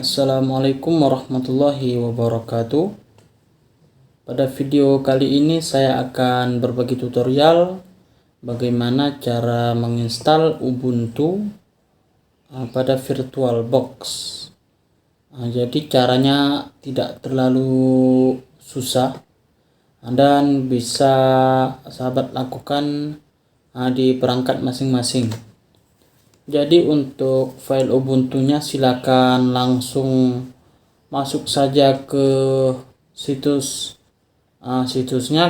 Assalamualaikum warahmatullahi wabarakatuh. Pada video kali ini saya akan berbagi tutorial bagaimana cara menginstal Ubuntu pada VirtualBox. Jadi caranya tidak terlalu susah dan bisa sahabat lakukan di perangkat masing-masing. Jadi untuk file Ubuntunya silakan langsung masuk saja ke situsnya,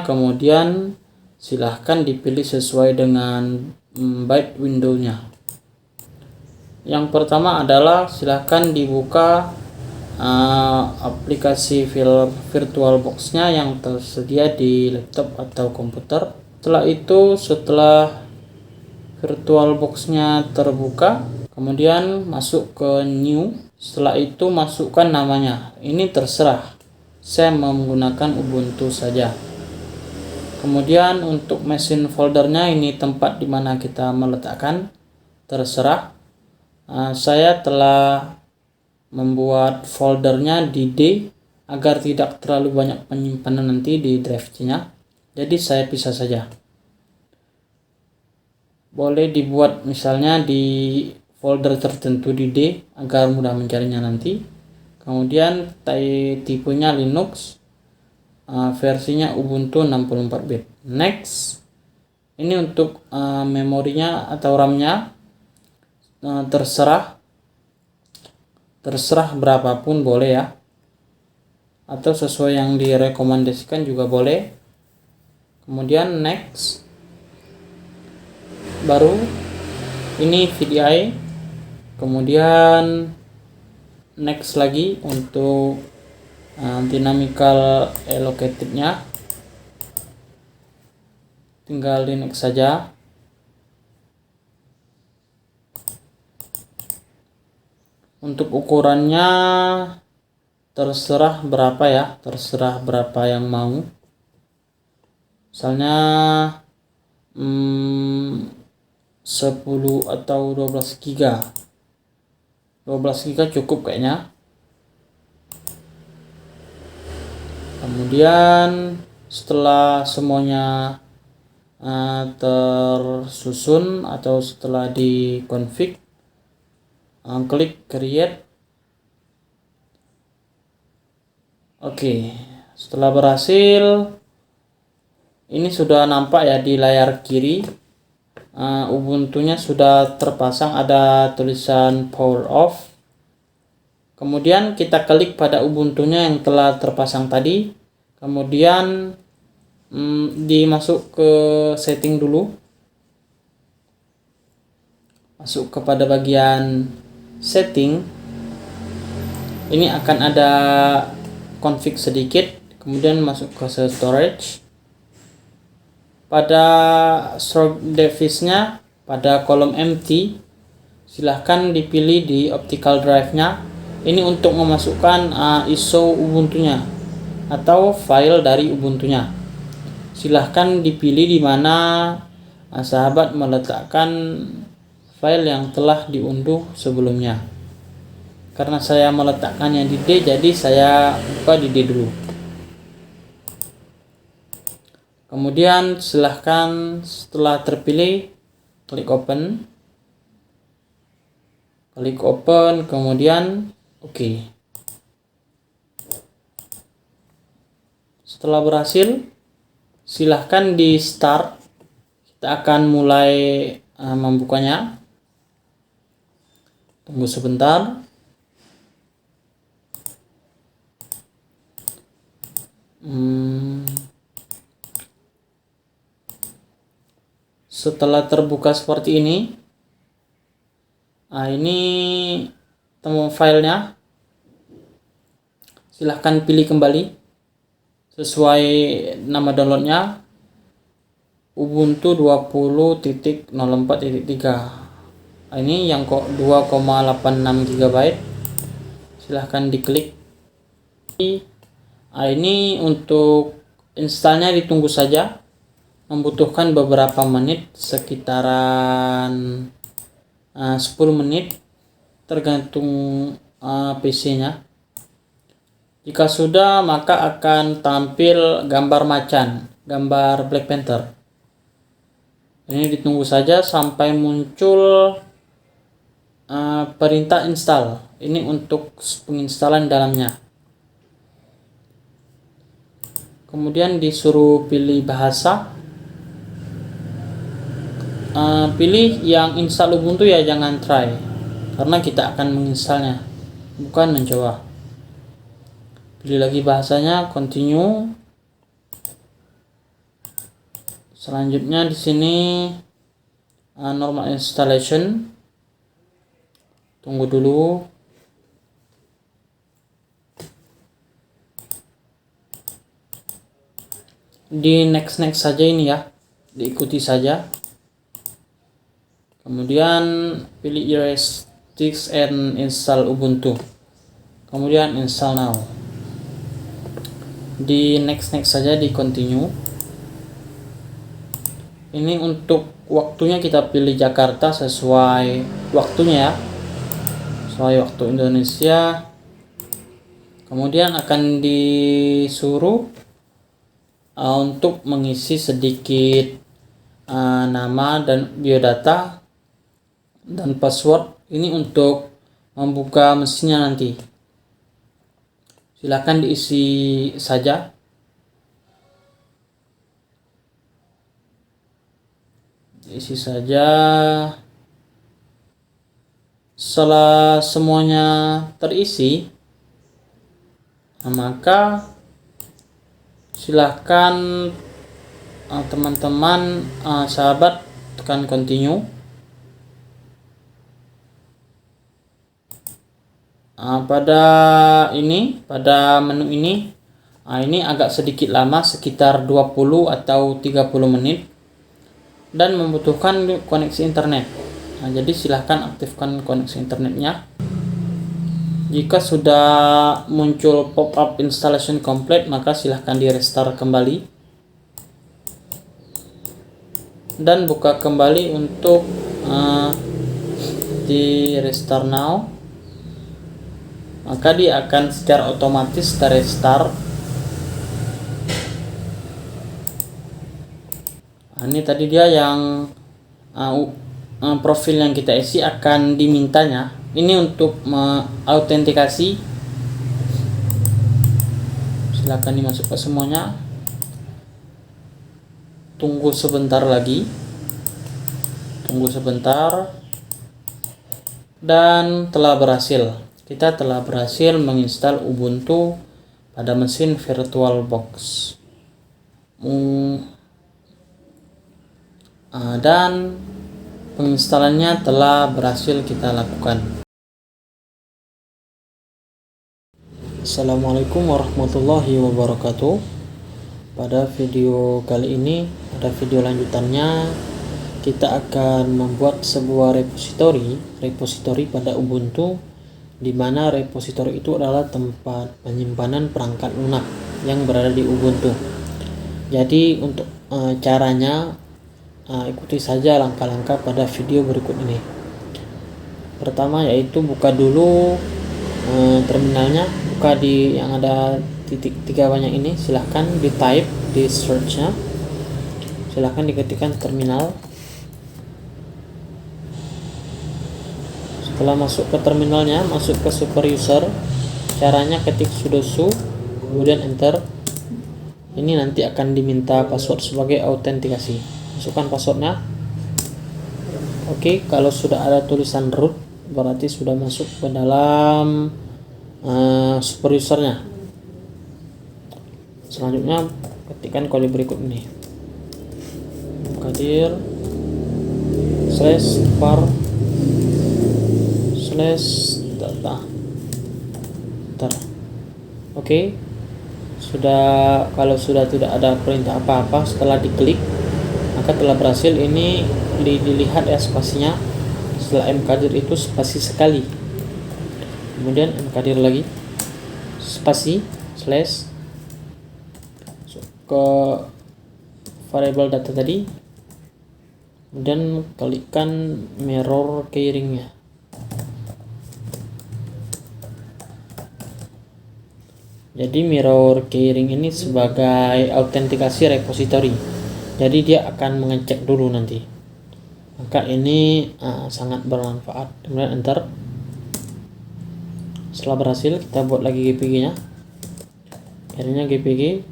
kemudian silahkan dipilih sesuai dengan byte windownya. Yang pertama adalah silahkan dibuka aplikasi VirtualBox-nya yang tersedia di laptop atau komputer. Setelah VirtualBox-nya terbuka, kemudian masuk ke new. Setelah itu masukkan namanya. Ini terserah, saya menggunakan Ubuntu saja. Kemudian untuk mesin foldernya, ini tempat dimana kita meletakkan, terserah. Saya telah membuat foldernya di D agar tidak terlalu banyak penyimpanan nanti di drive-nya. Jadi saya pisah saja. Boleh dibuat misalnya di folder tertentu di D agar mudah mencarinya nanti. Kemudian tipenya Linux, versinya Ubuntu 64 bit. Next. Ini untuk memorinya atau RAM-nya terserah berapapun boleh ya, atau sesuai yang direkomendasikan juga boleh. Kemudian next. Baru ini VDI, kemudian next lagi untuk dynamical allocated-nya, tinggal di next saja. Untuk ukurannya terserah berapa ya, terserah berapa yang mau. Misalnya 10 atau 12 giga. 12 giga cukup kayaknya. Kemudian setelah semuanya tersusun atau setelah di config, klik create. Oke, setelah berhasil, ini sudah nampak ya di layar kiri. Ubuntunya sudah terpasang, ada tulisan power off. Kemudian kita klik pada Ubuntunya yang telah terpasang tadi. Kemudian dimasuk ke setting dulu. Masuk kepada bagian setting. Ini akan ada config sedikit. Kemudian masuk ke storage. Pada storage device-nya, pada kolom empty, silahkan dipilih di optical drive-nya. Ini untuk memasukkan ISO Ubuntunya atau file dari Ubuntunya. Silahkan dipilih di mana sahabat meletakkan file yang telah diunduh sebelumnya. Karena saya meletakkannya di D, jadi saya buka di D dulu. Kemudian silahkan setelah terpilih klik open, kemudian oke. Setelah berhasil, silahkan di start. Kita akan mulai membukanya. Tunggu sebentar. Setelah terbuka seperti ini, ini temu filenya. Silahkan pilih kembali sesuai nama downloadnya, Ubuntu 20.04.3. Ini yang kok 2,86 GB. Silahkan diklik. Ini untuk installnya ditunggu saja, membutuhkan beberapa menit, sekitaran 10 menit tergantung PC-nya. Jika sudah, maka akan tampil gambar macan, gambar Black Panther. Ini ditunggu saja sampai muncul perintah install. Ini untuk penginstalan dalamnya. Kemudian disuruh pilih bahasa. Pilih yang install Ubuntu ya, jangan try, karena kita akan menginstalnya, bukan mencoba. Pilih lagi bahasanya, continue. Selanjutnya di sini normal installation. Tunggu dulu. Di next saja ini ya, diikuti saja. Kemudian pilih erase disk and install Ubuntu. Kemudian install now. Di next saja, di continue. Ini untuk waktunya kita pilih Jakarta sesuai waktunya ya, sesuai waktu Indonesia. Kemudian akan disuruh untuk mengisi sedikit nama dan biodata dan password. Ini untuk membuka mesinnya nanti. Silakan diisi saja. Isi saja. Setelah semuanya terisi, maka silahkan teman-teman sahabat tekan continue. Pada menu ini agak sedikit lama, sekitar 20 atau 30 menit, dan membutuhkan koneksi internet. Jadi silahkan aktifkan koneksi internetnya. Jika sudah muncul pop-up installation complete, maka silahkan di restart kembali dan buka kembali untuk di restart now. Maka dia akan secara otomatis terrestart. Ini tadi dia yang profil yang kita isi akan dimintanya. Ini untuk autentikasi. Silakan dimasukkan semuanya. Tunggu sebentar lagi. Tunggu sebentar. Dan telah berhasil. Kita telah berhasil menginstal Ubuntu pada mesin VirtualBox. Dan penginstalannya telah berhasil kita lakukan. Assalamualaikum warahmatullahi wabarakatuh. Pada video kali ini, pada video lanjutannya, kita akan membuat sebuah repositori pada Ubuntu, di mana repositori itu adalah tempat penyimpanan perangkat lunak yang berada di Ubuntu. Jadi untuk caranya, ikuti saja langkah-langkah pada video berikut ini. Pertama yaitu buka dulu terminalnya, buka di yang ada titik 3 banyak ini. Silahkan di type di search-nya, silahkan diketikkan terminal. Setelah masuk ke terminalnya, masuk ke super user. Caranya ketik sudo kemudian enter. Ini nanti akan diminta password sebagai autentikasi. Masukkan passwordnya. Oke, kalau sudah ada tulisan root, berarti sudah masuk ke dalam super usernya. Selanjutnya ketikkan kode berikut ini: kadir /var/data. Oke, kalau sudah tidak ada perintah apa-apa setelah diklik, maka telah berhasil. Ini dilihat ya spasinya. Setelah mkdir itu spasi sekali, kemudian mkdir lagi, spasi slash, ke variable data tadi, dan klikkan mirror keyringnya. Jadi mirror keyring ini sebagai autentikasi repository. Jadi dia akan mengecek dulu nanti. Maka ini sangat bermanfaat. Kemudian enter. Setelah berhasil, kita buat lagi GPG nya. Akhirnya GPG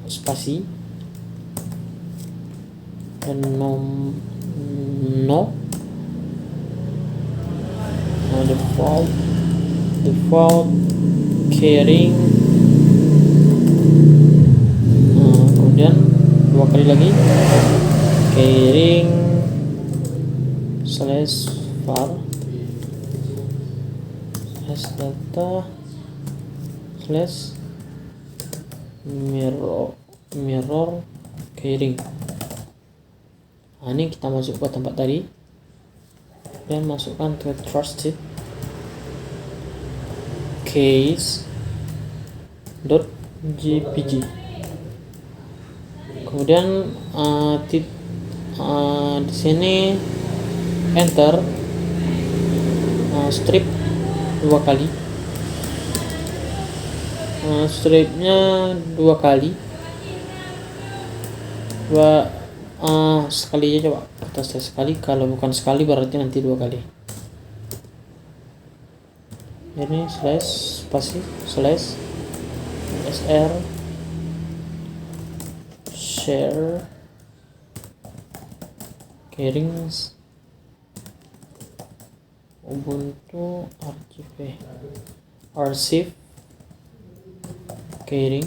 spasi dan default keyring, kemudian dua kali lagi keyring /var /data /mirror keyring. Ini kita masuk ke tempat tadi dan masukkan ke trusted case.jpg. Kemudian di sini enter, strip dua kali, stripnya dua kali, sekali aja coba, kita tes sekali, kalau bukan sekali berarti nanti dua kali. Ini spasi /sr share keyrings Ubuntu archive keyring.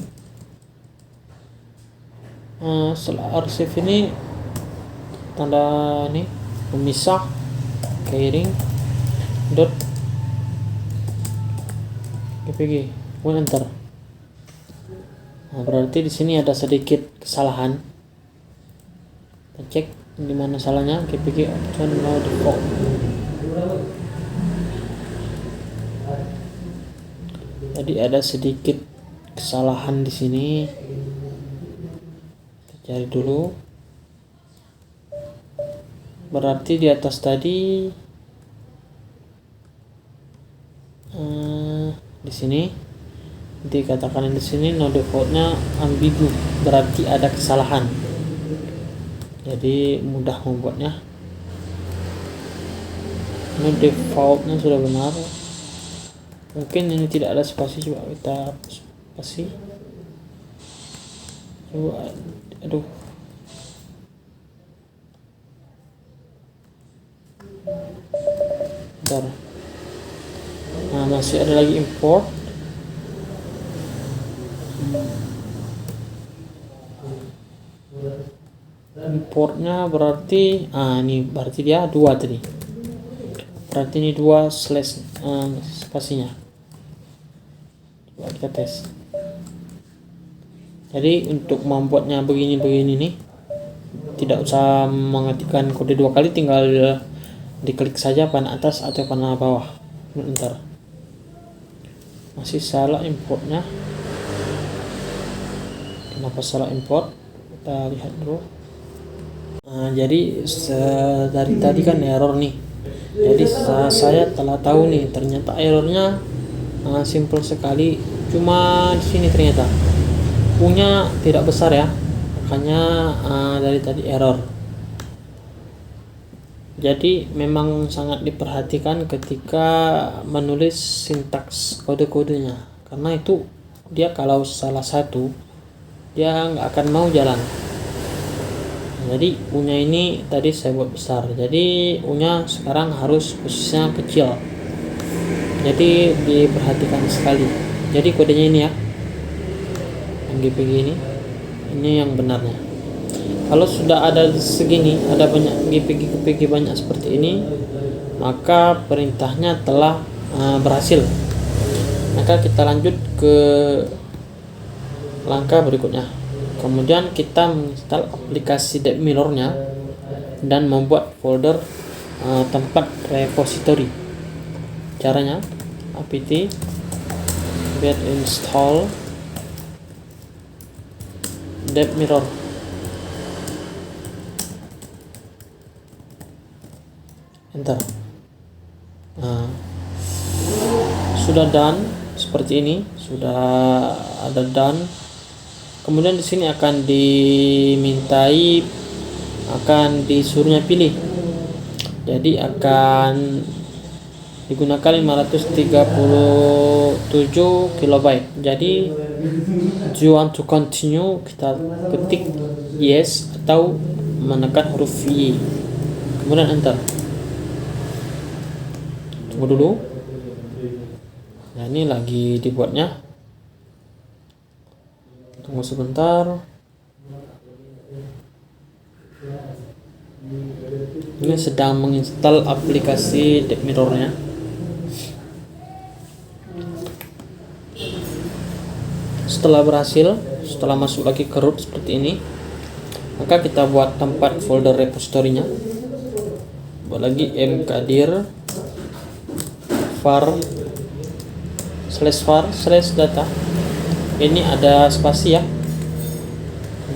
Setelah arsip ini tanda ini pemisah keyring dot gpg, kemudian enter. Berarti di sini ada sedikit kesalahan. Kita cek di mana salahnya. gpg option no default. Jadi ada sedikit kesalahan di sini. Cari dulu. Berarti di atas tadi di sini dikatakan di sini no defaultnya ambigu, berarti ada kesalahan. Jadi mudah membuatnya. No defaultnya sudah benar. Mungkin ini tidak ada spasi, coba kita spasi. Coba, aduh. Bentar. Masih ada lagi import. Importnya berarti ini berarti dia 2 tadi. Berarti ini 2 slash spasinya. Coba kita tes. Jadi untuk membuatnya begini-begini nih, tidak usah mengetikkan kode 2 kali, tinggal diklik saja panah atas atau panah bawah. Bentar, masih salah importnya. Kenapa salah import? Kita lihat dulu. Jadi dari tadi kan error nih. Jadi saya telah tahu nih, ternyata errornya simple sekali. Cuma di sini ternyata punya tidak besar ya, makanya dari tadi error. Jadi memang sangat diperhatikan ketika menulis sintaks kode-kodenya, karena itu dia kalau salah satu dia nggak akan mau jalan. Jadi U-nya ini tadi saya buat besar, jadi U-nya sekarang harus posisinya kecil. Jadi diperhatikan sekali. Jadi kodenya ini ya, yang GPG ini yang benarnya. Kalau sudah ada segini, ada banyak GPG banyak seperti ini, maka perintahnya telah berhasil. Maka kita lanjut ke langkah berikutnya. Kemudian kita menginstal aplikasi DebMirror-nya dan membuat folder tempat repository. Caranya apt get install DebMirror. Enter. Sudah done. seperti ini, sudah ada done. Kemudian di sini akan disuruhnya pilih. Jadi akan digunakan 537 kilobyte. Jadi do you want to continue, kita ketik yes atau menekan huruf Y, kemudian enter. Tunggu dulu. Nah, ini lagi dibuatnya. Tunggu sebentar. Ini sedang menginstal aplikasi Deep Mirror-nya. Setelah berhasil, setelah masuk lagi ke root seperti ini, maka kita buat tempat folder repository-nya. Buat lagi mkdir var /data. Ini ada spasi ya,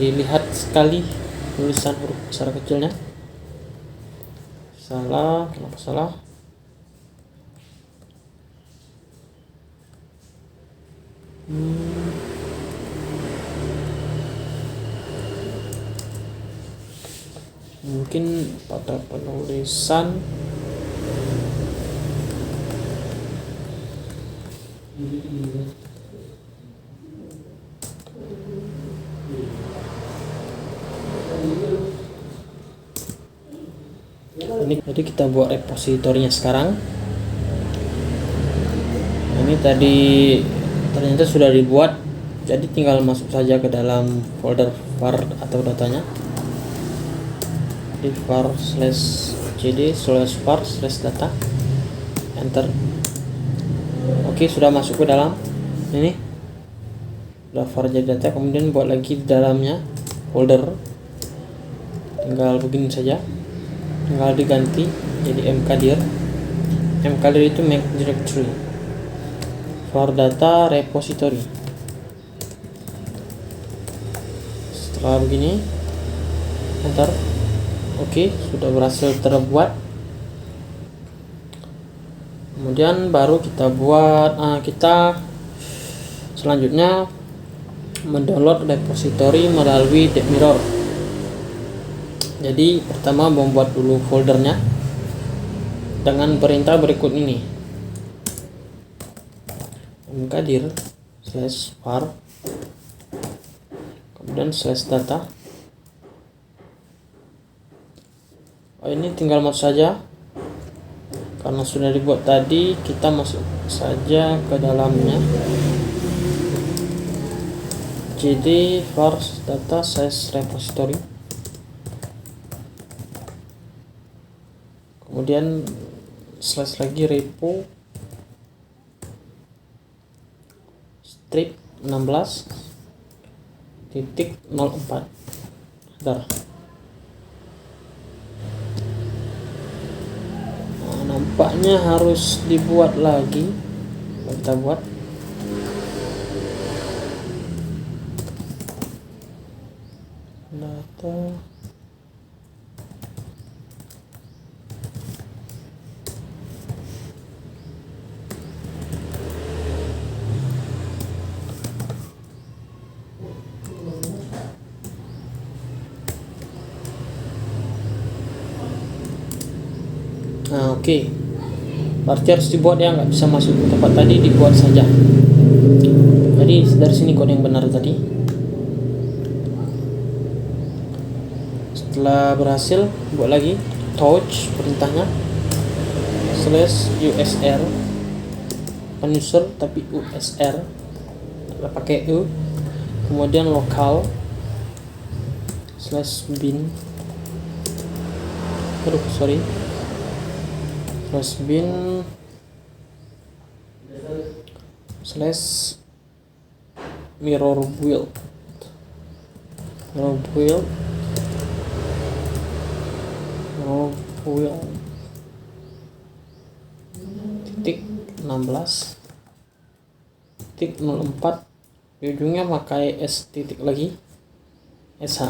dilihat sekali tulisan huruf besar kecilnya. Salah, kenapa salah? Mungkin pada penulisan ini. Jadi kita buat repositorinya sekarang. Ini tadi ternyata sudah dibuat, jadi tinggal masuk saja ke dalam folder var atau datanya di var/cd/var/data, enter. Oke, sudah masuk ke dalam ini, sudah var jadi data. Kemudian buat lagi di dalamnya folder, tinggal begini saja, tinggal diganti jadi mkdir itu make directory var data repository. Setelah begini enter. Oke, sudah berhasil terbuat. Kemudian baru kita buat kita selanjutnya mendownload repository melalui Deep Mirror. Jadi pertama membuat dulu foldernya dengan perintah berikut ini, mkdir/var kemudian /data. Ini tinggal masuk saja, karena sudah dibuat tadi, kita masuk saja ke dalamnya. Jadi var data repository, kemudian slash lagi repo strip 16.04. Bentar. Nampaknya harus dibuat lagi. Kita buat data oke. Berarti harus dibuat ya, nggak bisa masuk ke tempat tadi, dibuat saja. Jadi dari sini kode yang benar tadi. Setelah berhasil, buat lagi touch perintahnya /usr user tapi usr pakai u, kemudian lokal /bin /bin /mirror build titik 16.04, di ujungnya pakai s titik lagi sh.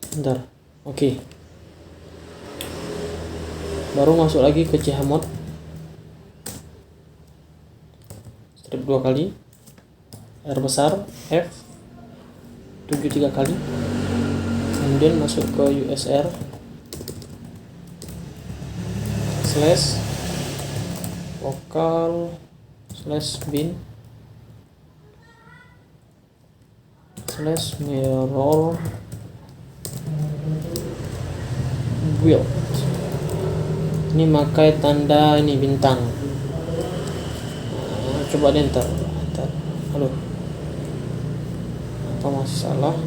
Bentar. Oke. baru masuk lagi ke Chmod, strip 2 kali, R besar F 73 kali, kemudian masuk ke USR slash lokal slash bin slash mirror build. Ini pakai tanda ini bintang. Coba di enter. Halo, apa masih salah?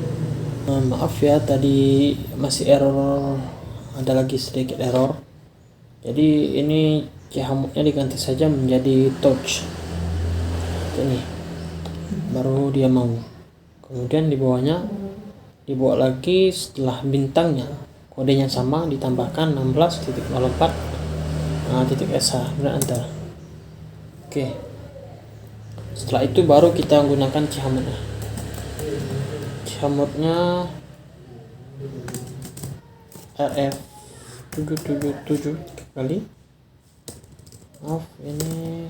Maaf ya, tadi masih error, ada lagi sedikit error. Jadi ini Chmodnya diganti saja menjadi touch. Ini baru dia mau. Kemudian di bawahnya dibuat lagi setelah bintangnya, kodenya sama, ditambahkan 16.04.sh dan enter. Oke. Setelah itu baru kita gunakan Chmodnya. Chmodnya RF 777 kali. Maaf, ini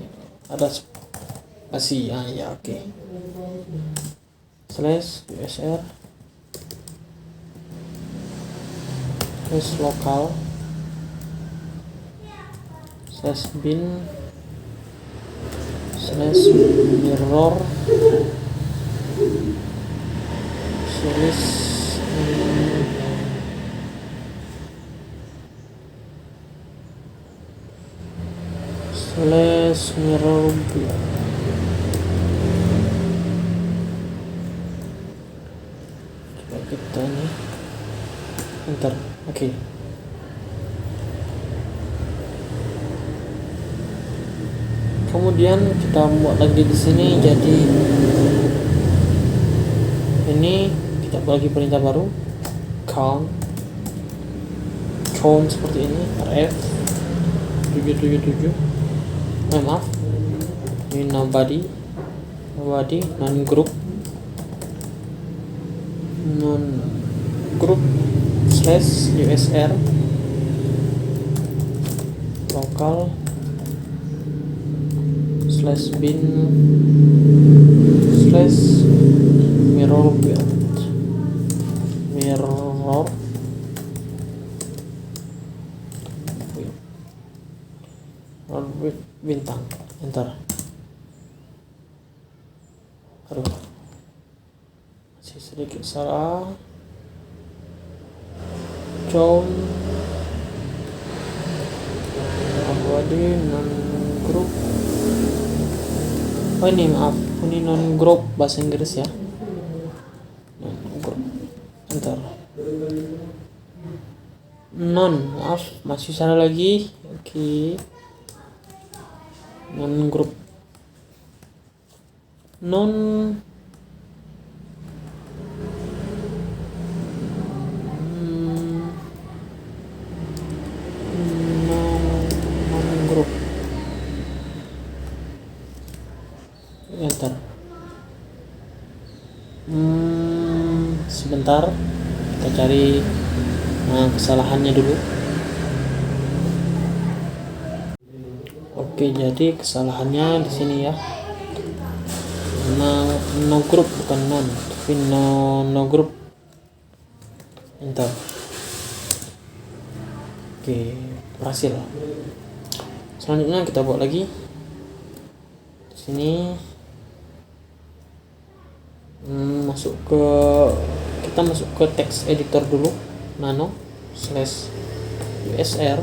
ada spasi ya, oke. Slash USR slash lokal slash bin slash mirror slash mirror build. Coba kita nih enter. Oke. Kemudian kita buat lagi di sini, jadi ini kita buat lagi perintah baru, count seperti ini, rf 777. Maaf, ini nobody non group slash USR lokal slash bin slash mirror build bintang, enter. Aduh, masih sedikit salah. Abadi non group. Oh ini maaf, ini non group bahasa Inggris ya. Non group, enter. Maaf, masih salah lagi. Oke. Non group non group, enter. Sebentar, kita cari kesalahannya dulu. Oke, jadi kesalahannya di sini ya. No group bukan non, tapi no group. Enter. Oke, berhasil. Selanjutnya kita buat lagi. Di sini kita masuk ke text editor dulu. Nano slash USR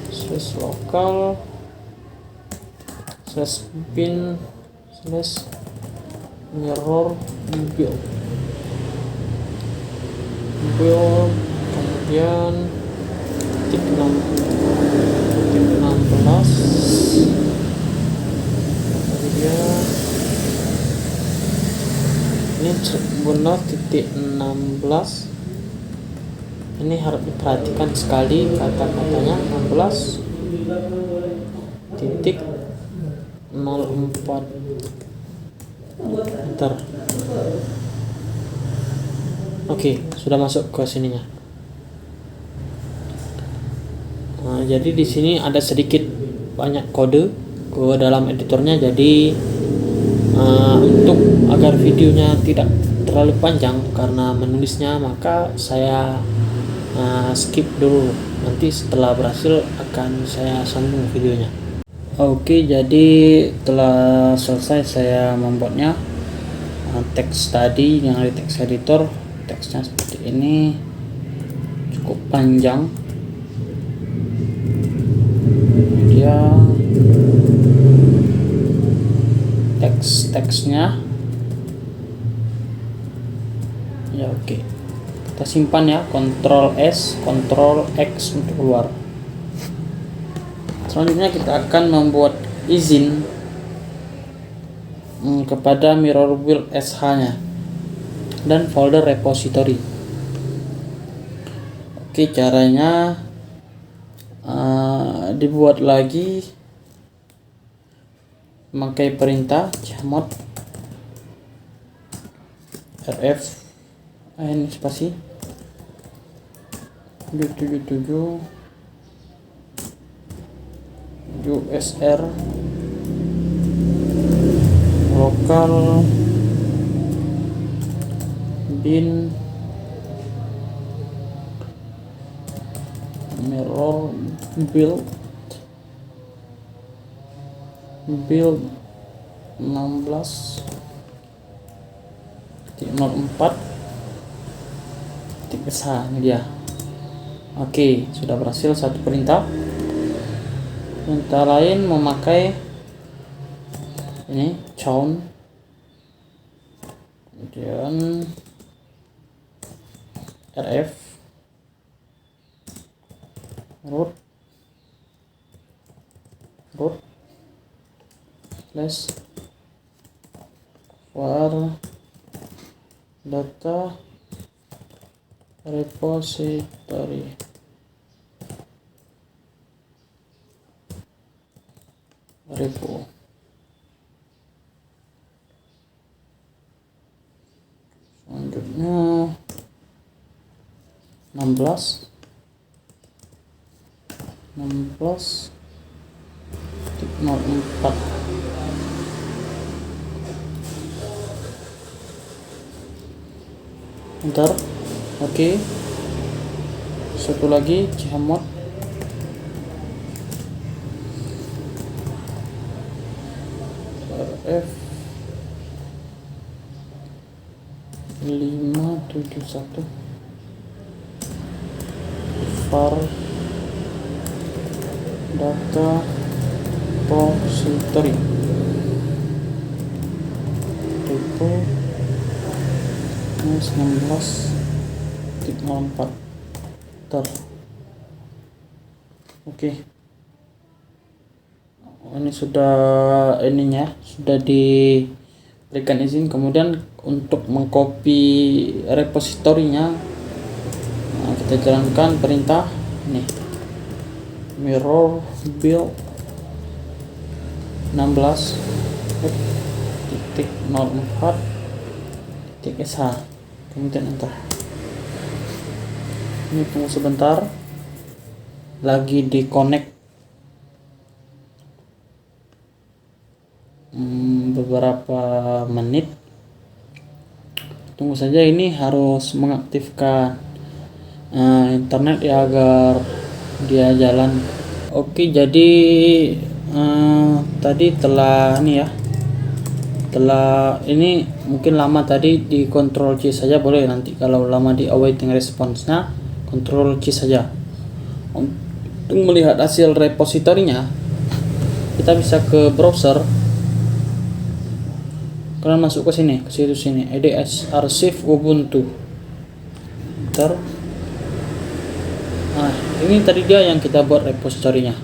slash lokal slash bin slash mirror build, kemudian titik 16, kemudian ini benar titik 16. Ini harus diperhatikan sekali kata-katanya. 16 titik 04 enter. Oke, sudah masuk ke sininya. Jadi di sini ada sedikit banyak kode ke dalam editornya. Jadi untuk agar videonya tidak terlalu panjang karena menulisnya, maka saya skip dulu. Nanti setelah berhasil akan saya sambung videonya. Oke, jadi telah selesai saya membuatnya. Teks tadi yang ada teks editor, teksnya seperti ini, cukup panjang. Dia teksnya ya. Oke, kita simpan ya, Ctrl S Ctrl X untuk keluar. Selanjutnya kita akan membuat izin kepada mirror build SH nya dan folder repository. Oke, caranya dibuat lagi memakai perintah chmod rf ini spasi 777 usr lokal bin mirror build 16.04 ini dia. Oke, sudah berhasil satu perintah. Perintah lain memakai ini chown, kemudian rf root slash var data repository. Repo. Selanjutnya 16 04. Enter. Oke. Satu lagi chmod rf 571 var data repository repo 19.04. Oke. Ini sudah sudah diberikan izin. Kemudian untuk mengcopy repositorinya, kita jalankan perintah ini mirror build 16.04.sh, kemudian enter. Ini tunggu sebentar, lagi di connect beberapa menit. Tunggu saja, ini harus mengaktifkan internet ya agar dia jalan. Oke, jadi tadi telah ini mungkin lama tadi, di Ctrl C saja boleh, nanti kalau lama di awaiting response-nya Ctrl C saja. Untuk melihat hasil repositorinya, kita bisa ke browser, kalian masuk ke sini, ke situs sini, eds archive ubuntu. Enter. Nah, ini tadi dia yang kita buat repositorinya.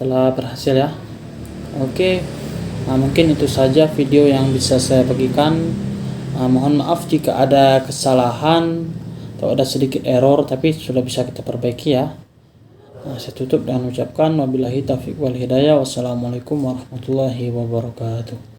Telah berhasil ya. Oke. Nah, mungkin itu saja video yang bisa saya bagikan. Mohon maaf jika ada kesalahan atau ada sedikit error, tapi sudah bisa kita perbaiki ya. Saya tutup dengan ucapkan wabillahi taufiq wal hidayah. Wassalamualaikum warahmatullahi wabarakatuh.